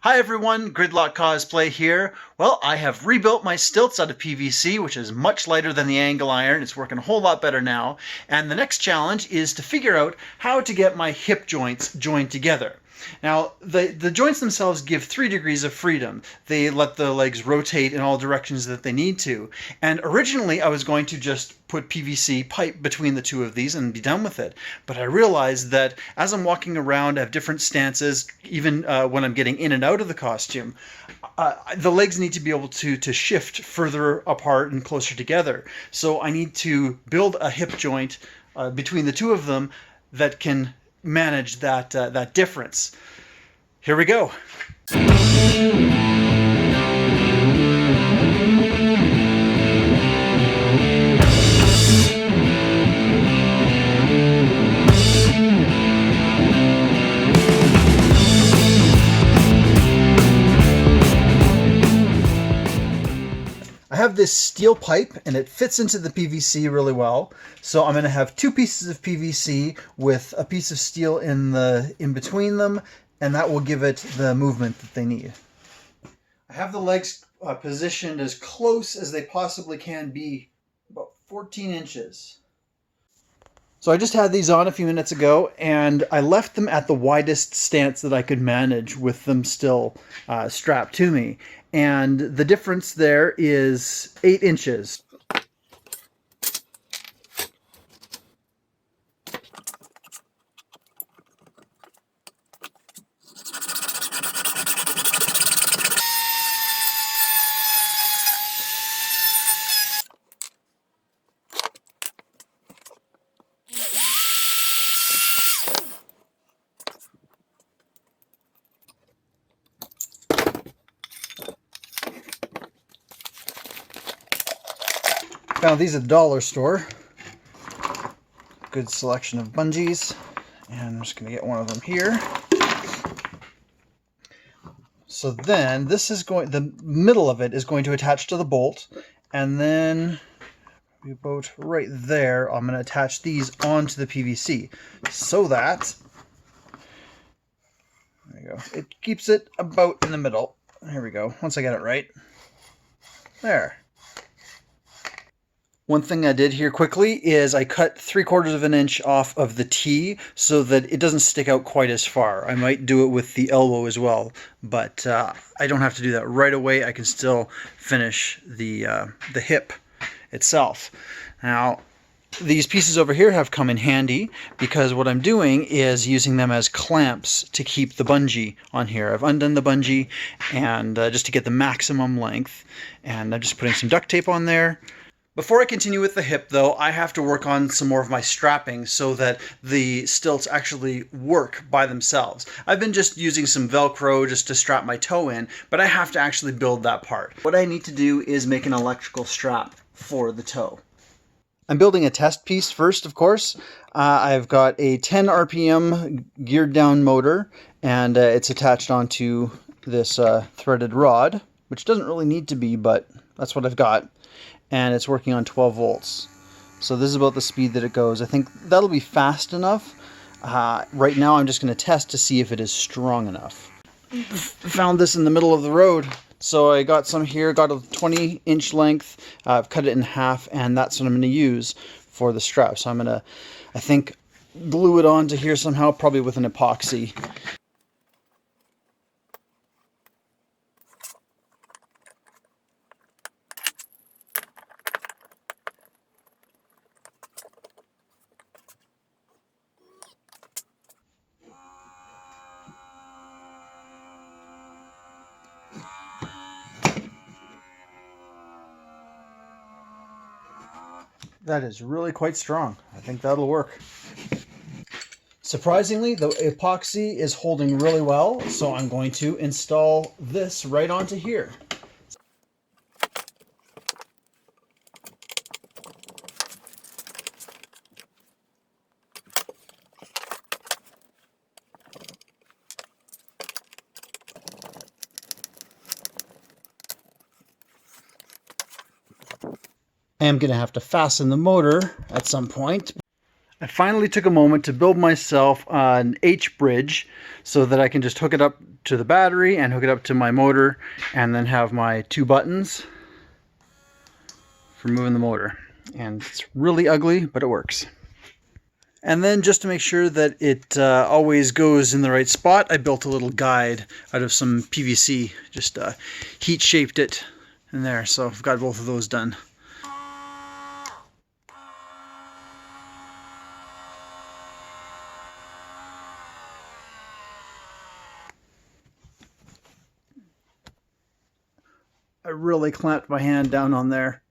Hi everyone, Gridlock Cosplay here. Well, I have rebuilt my stilts out of PVC, which is much lighter than the angle iron. It's working a whole lot better now. And the next challenge is to figure out how to get my hip joints joined together. Now, the joints themselves give 3 degrees of freedom. They let the legs rotate in all directions that they need to. And originally I was going to just put PVC pipe between the two of these and be done with it. But I realized that as I'm walking around, I have different stances, even when I'm getting in and out of the costume. The legs need to be able to shift further apart and closer together. So I need to build a hip joint between the two of them that can manage that difference. Here we go. I have this steel pipe and it fits into the PVC really well. So I'm going to have 2 pieces of PVC with a piece of steel in between them, and that will give it the movement that they need. I have the legs positioned as close as they possibly can be, about 14 inches. So I just had these on a few minutes ago, and I left them at the widest stance that I could manage with them still strapped to me. And the difference there is 8 inches. Found these at the dollar store. Good selection of bungees. And I'm just going to get one of them here. So then this is the middle of it is going to attach to the bolt. And then about right there, I'm going to attach these onto the PVC so that, there you go, it keeps it about in the middle. Here we go. Once I get it right. There. One thing I did here quickly is I cut 3/4 of an inch off of the T so that it doesn't stick out quite as far. I might do it with the elbow as well, but I don't have to do that right away. I can still finish the hip itself. Now, these pieces over here have come in handy because what I'm doing is using them as clamps to keep the bungee on here. I've undone the bungee and just to get the maximum length, and I'm just putting some duct tape on there. Before I continue with the hip, though, I have to work on some more of my strapping so that the stilts actually work by themselves. I've been just using some Velcro just to strap my toe in, but I have to actually build that part. What I need to do is make an electrical strap for the toe. I'm building a test piece first, of course. I've got a 10 RPM geared down motor, and it's attached onto this threaded rod, which doesn't really need to be, but that's what I've got. And it's working on 12 volts. So this is about the speed that it goes. I think that'll be fast enough. Right now I'm just going to test to see if it is strong enough. Found this in the middle of the road. So I got some here, got a 20-inch length. I've cut it in half, and that's what I'm going to use for the strap. So I'm going to, I think, glue it onto here somehow, probably with an epoxy. That is really quite strong. I think that'll work. Surprisingly, the epoxy is holding really well, so I'm going to install this right onto here. I am going to have to fasten the motor at some point. I finally took a moment to build myself an H bridge so that I can just hook it up to the battery and hook it up to my motor and then have my 2 buttons for moving the motor. And it's really ugly, but it works. And then just to make sure that it always goes in the right spot, I built a little guide out of some PVC, just heat shaped it in there. So I've got both of those done. I really clamped my hand down on there.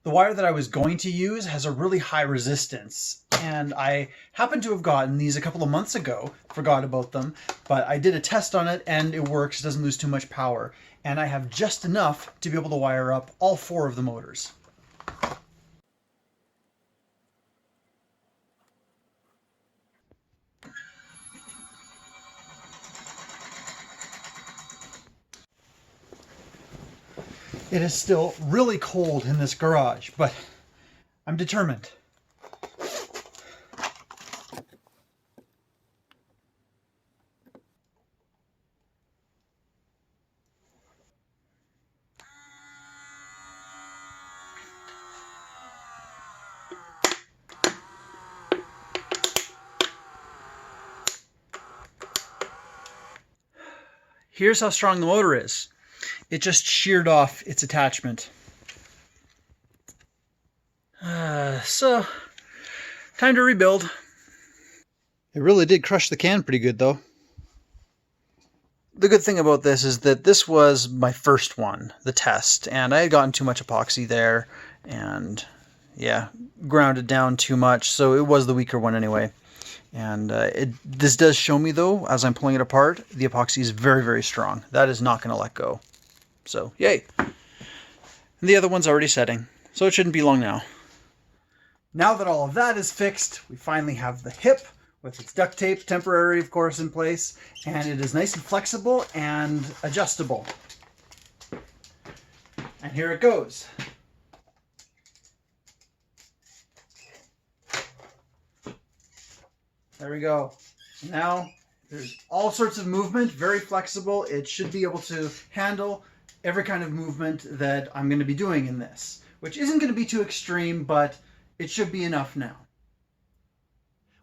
The wire that I was going to use has a really high resistance, and I happened to have gotten these a couple of months ago, forgot about them, but I did a test on it and it works, doesn't lose too much power, and I have just enough to be able to wire up all 4 of the motors. It is still really cold in this garage, but I'm determined. Here's how strong the motor is. It just sheared off its attachment. So, time to rebuild. It really did crush the can pretty good though. The good thing about this is that this was my first one, the test, and I had gotten too much epoxy there and yeah, ground it down too much, so it was the weaker one anyway. And this does show me though, as I'm pulling it apart, the epoxy is very, very strong. That is not going to let go. So, yay. And the other one's already setting, so it shouldn't be long now. Now that all of that is fixed, we finally have the hip with its duct tape, temporary of course, in place, and it is nice and flexible and adjustable. And here it goes. There we go. Now there's all sorts of movement, very flexible. It should be able to handle every kind of movement that I'm going to be doing in this, which isn't going to be too extreme, but it should be enough now.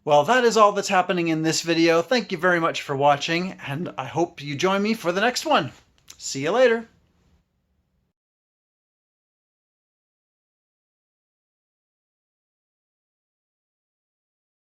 Well, that is all that's happening in this video. Thank you very much for watching, and I hope you join me for the next one. See you later.